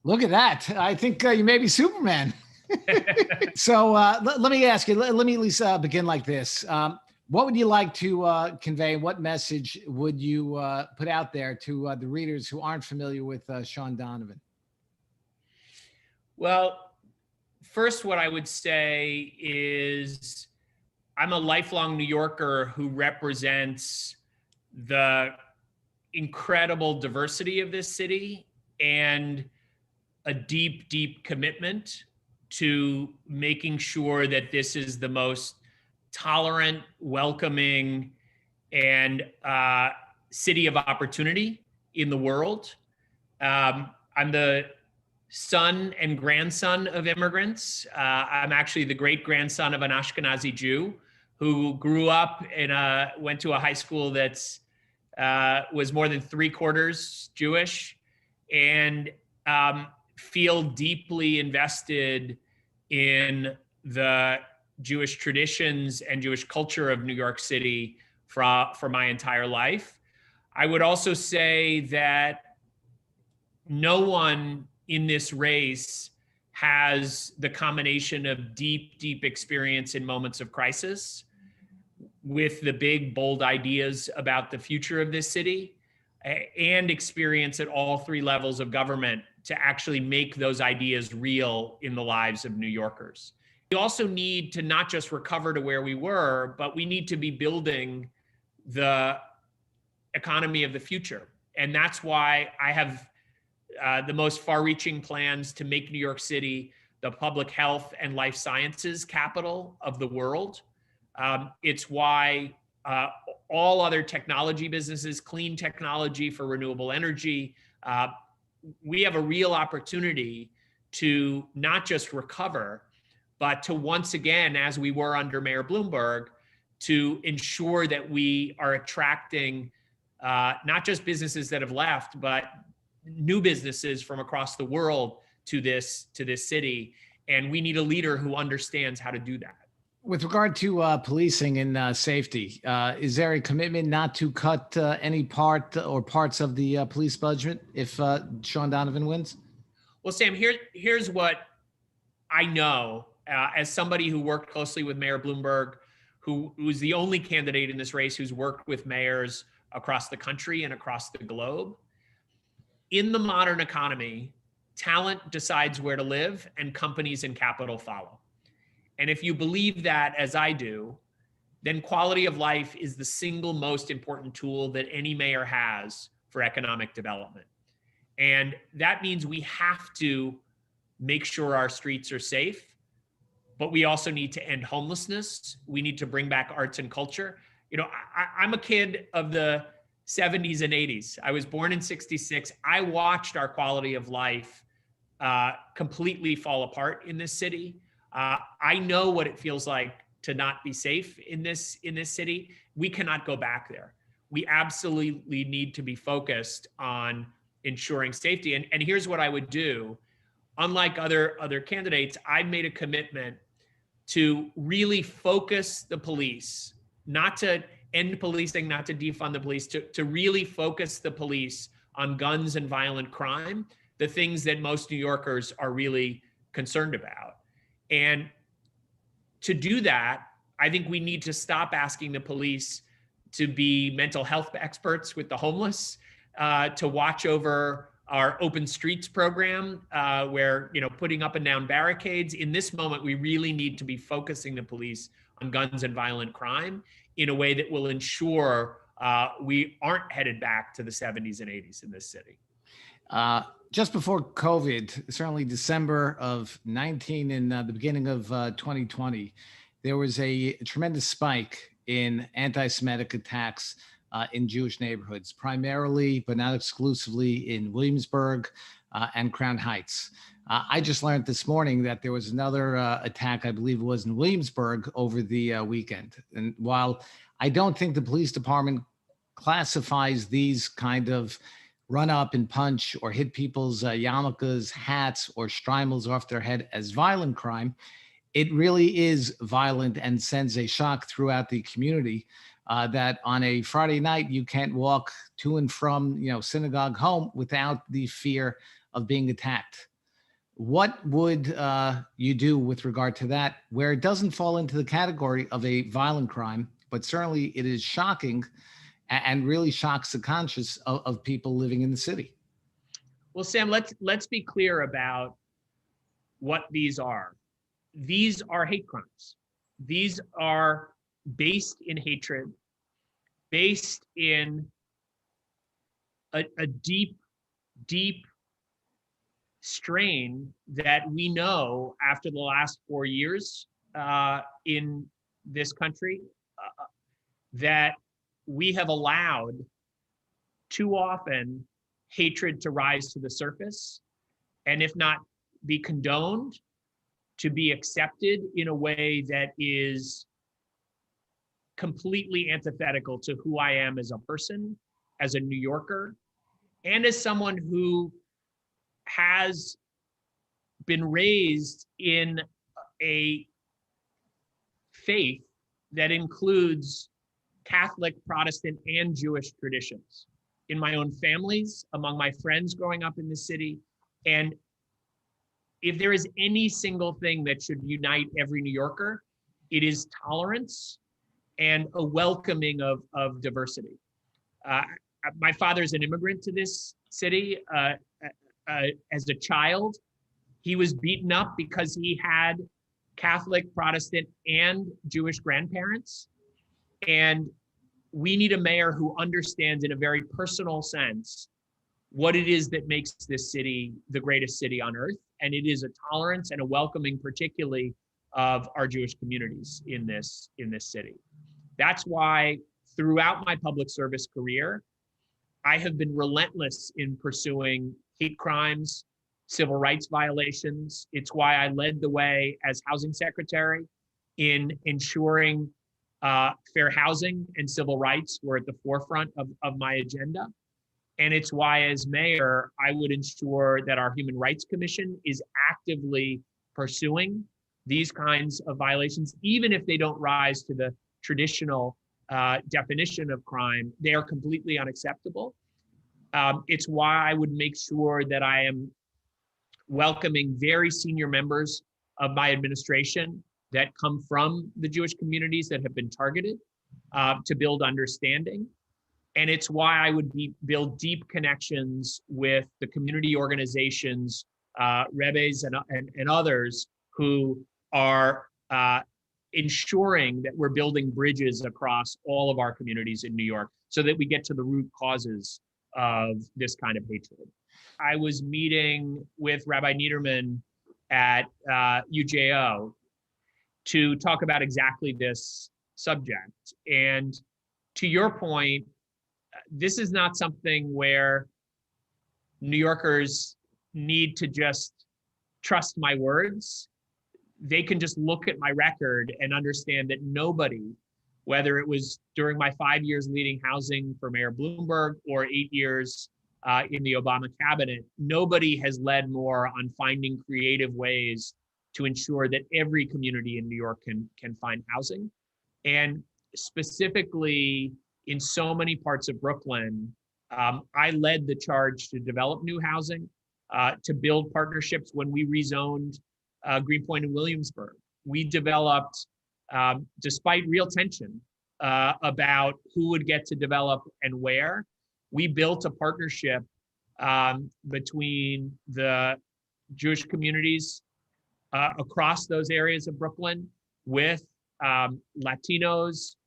Look at that. I think you may be Superman. So let me ask you, let me at least begin like this. What would you like to convey? What message would you put out there to the readers who aren't familiar with Shaun Donovan? Well, first, what I would say is I'm a lifelong New Yorker who represents the incredible diversity of this city and a deep, deep commitment to making sure that this is the most tolerant, welcoming, and city of opportunity in the world. I'm the son and grandson of immigrants. I'm actually the great-grandson of an Ashkenazi Jew who grew up went to a high school that's was more than 3/4 Jewish, and feel deeply invested in the Jewish traditions and Jewish culture of New York City for my entire life. I would also say that no one in this race has the combination of deep, deep experience in moments of crisis with the big, bold ideas about the future of this city and experience at all three levels of government to actually make those ideas real in the lives of New Yorkers. We also need to not just recover to where we were, but we need to be building the economy of the future. And that's why I have the most far-reaching plans to make New York City the public health and life sciences capital of the world. It's why all other technology businesses, clean technology for renewable energy, we have a real opportunity to not just recover, but to once again, as we were under Mayor Bloomberg, to ensure that we are attracting not just businesses that have left, but new businesses from across the world to this city. And we need a leader who understands how to do that. With regard to policing and safety, is there a commitment not to cut any part or parts of the police budget if Shaun Donovan wins? Well, Sam, here's what I know as somebody who worked closely with Mayor Bloomberg, who was the only candidate in this race who's worked with mayors across the country and across the globe. In the modern economy, talent decides where to live and companies and capital follow. And if you believe that, as I do, then quality of life is the single most important tool that any mayor has for economic development. And that means we have to make sure our streets are safe, but we also need to end homelessness. We need to bring back arts and culture. You know, I'm a kid of the 70s and 80s. I was born in 66. I watched our quality of life completely fall apart in this city. I know what it feels like to not be safe in this city. We cannot go back there. We absolutely need to be focused on ensuring safety. And here's what I would do. Unlike other candidates, I've made a commitment to really focus the police, not to end policing, not to defund the police, to really focus the police on guns and violent crime, the things that most New Yorkers are really concerned about. And to do that, I think we need to stop asking the police to be mental health experts with the homeless, to watch over our open streets program, where, you know, putting up and down barricades. In this moment, we really need to be focusing the police on guns and violent crime in a way that will ensure we aren't headed back to the 70s and 80s in this city. Just before COVID, certainly December of 19 and the beginning of 2020, there was a tremendous spike in anti-Semitic attacks in Jewish neighborhoods, primarily, but not exclusively, in Williamsburg and Crown Heights. I just learned this morning that there was another attack, I believe it was in Williamsburg, over the weekend. And while I don't think the police department classifies these kind of run up and punch or hit people's yarmulkes, hats, or streimels off their head as violent crime, it really is violent and sends a shock throughout the community that on a Friday night, you can't walk to and from, synagogue home without the fear of being attacked. What would you do with regard to that, where it doesn't fall into the category of a violent crime, but certainly it is shocking and really shocks the conscience of people living in the city? Well, Sam, let's be clear about what these are. These are hate crimes. These are based in hatred, based in a deep, deep strain that we know after the last 4 years in this country that we have allowed too often hatred to rise to the surface, and if not be condoned, to be accepted in a way that is completely antithetical to who I am as a person, as a New Yorker, and as someone who has been raised in a faith that includes Catholic, Protestant, and Jewish traditions in my own families, among my friends growing up in the city. And if there is any single thing that should unite every New Yorker, it is tolerance and a welcoming of diversity. My father's an immigrant to this city. As a child, he was beaten up because he had Catholic, Protestant, and Jewish grandparents. And we need a mayor who understands in a very personal sense what it is that makes this city the greatest city on earth. And it is a tolerance and a welcoming, particularly of our Jewish communities in this city. That's why throughout my public service career, I have been relentless in pursuing hate crimes, civil rights violations. It's why I led the way as housing secretary in ensuring fair housing and civil rights were at the forefront of my agenda. And it's why, as mayor, I would ensure that our Human Rights Commission is actively pursuing these kinds of violations, even if they don't rise to the traditional definition of crime. They are completely unacceptable. It's why I would make sure that I am welcoming very senior members of my administration that come from the Jewish communities that have been targeted to build understanding. And it's why I would build deep connections with the community organizations, rebbes and others who are ensuring that we're building bridges across all of our communities in New York so that we get to the root causes of this kind of hatred. I was meeting with Rabbi Niederman at UJO to talk about exactly this subject. And to your point, this is not something where New Yorkers need to just trust my words. They can just look at my record and understand that nobody, whether it was during my 5 years leading housing for Mayor Bloomberg or 8 years in the Obama cabinet, nobody has led more on finding creative ways to ensure that every community in New York can find housing. And specifically in so many parts of Brooklyn, I led the charge to develop new housing, to build partnerships when we rezoned Greenpoint and Williamsburg. We developed, despite real tension about who would get to develop and where, we built a partnership between the Jewish communities across those areas of Brooklyn with Latinos,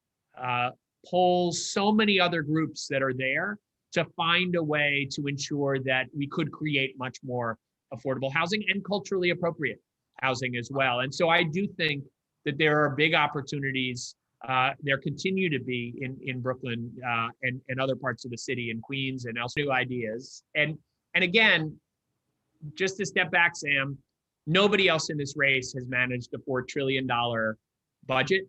Poles, so many other groups that are there to find a way to ensure that we could create much more affordable housing and culturally appropriate housing as well. And so I do think that there are big opportunities. There continue to be in Brooklyn and other parts of the city, in Queens and elsewhere, new ideas. And again, just to step back, Sam, nobody else in this race has managed a $4 trillion budget.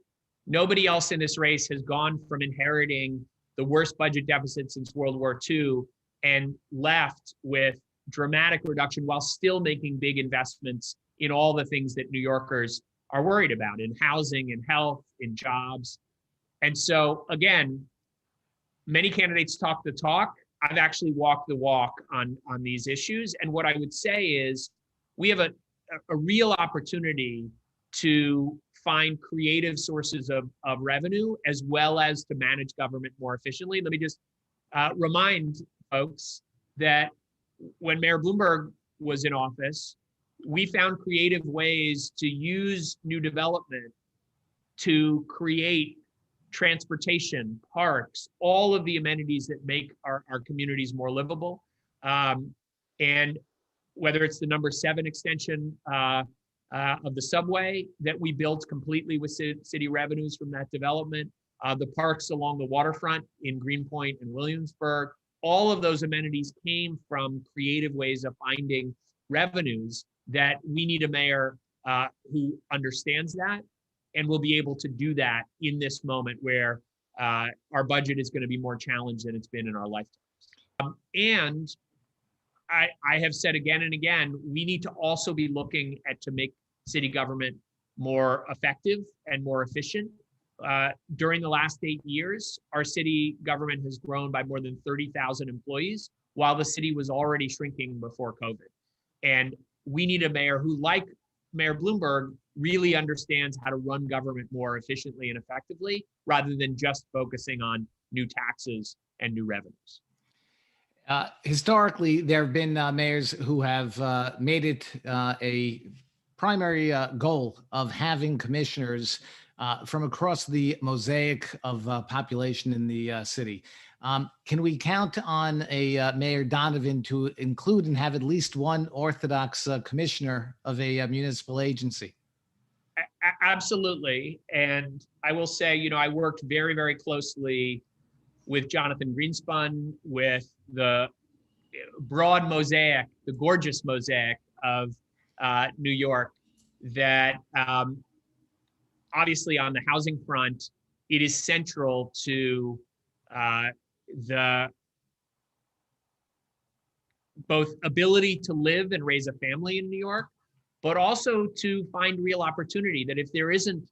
Nobody else in this race has gone from inheriting the worst budget deficit since World War II and left with dramatic reduction while still making big investments in all the things that New Yorkers are worried about, in housing, in health, in jobs. And so again, many candidates talk the talk. I've actually walked the walk on these issues. And what I would say is, we have a real opportunity to find creative sources of revenue, as well as to manage government more efficiently. Let me just remind folks that when Mayor Bloomberg was in office, we found creative ways to use new development to create transportation, parks, all of the amenities that make our communities more livable. And whether it's the number 7 extension of the subway that we built completely with city revenues from that development, the parks along the waterfront in Greenpoint and Williamsburg, all of those amenities came from creative ways of finding revenues that we need a mayor who understands that and will be able to do that in this moment where our budget is going to be more challenged than it's been in our lifetimes. And I have said again and again, we need to also be looking at to make city government more effective and more efficient. During the last 8 years, our city government has grown by more than 30,000 employees, while the city was already shrinking before COVID. And we need a mayor who, like Mayor Bloomberg, really understands how to run government more efficiently and effectively, rather than just focusing on new taxes and new revenues. Historically, there have been mayors who have made it a primary goal of having commissioners from across the mosaic of population in the city. Can we count on a Mayor Donovan to include and have at least one Orthodox commissioner of a municipal agency? Absolutely. And I will say, I worked very, very closely with Jonathan Greenspun, with the broad mosaic, the gorgeous mosaic of New York, that obviously on the housing front, it is central to the both ability to live and raise a family in New York, but also to find real opportunity. That if there isn't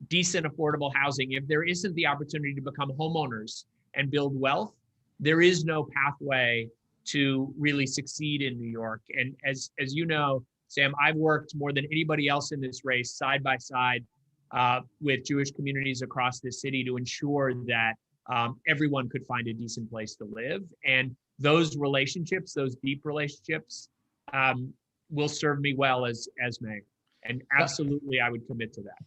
decent, affordable housing, if there isn't the opportunity to become homeowners and build wealth, there is no pathway to really succeed in New York. And as you know, Sam, I've worked more than anybody else in this race side by side with Jewish communities across the city to ensure that everyone could find a decent place to live. And those relationships, those deep relationships, will serve me well as mayor. And absolutely, I would commit to that.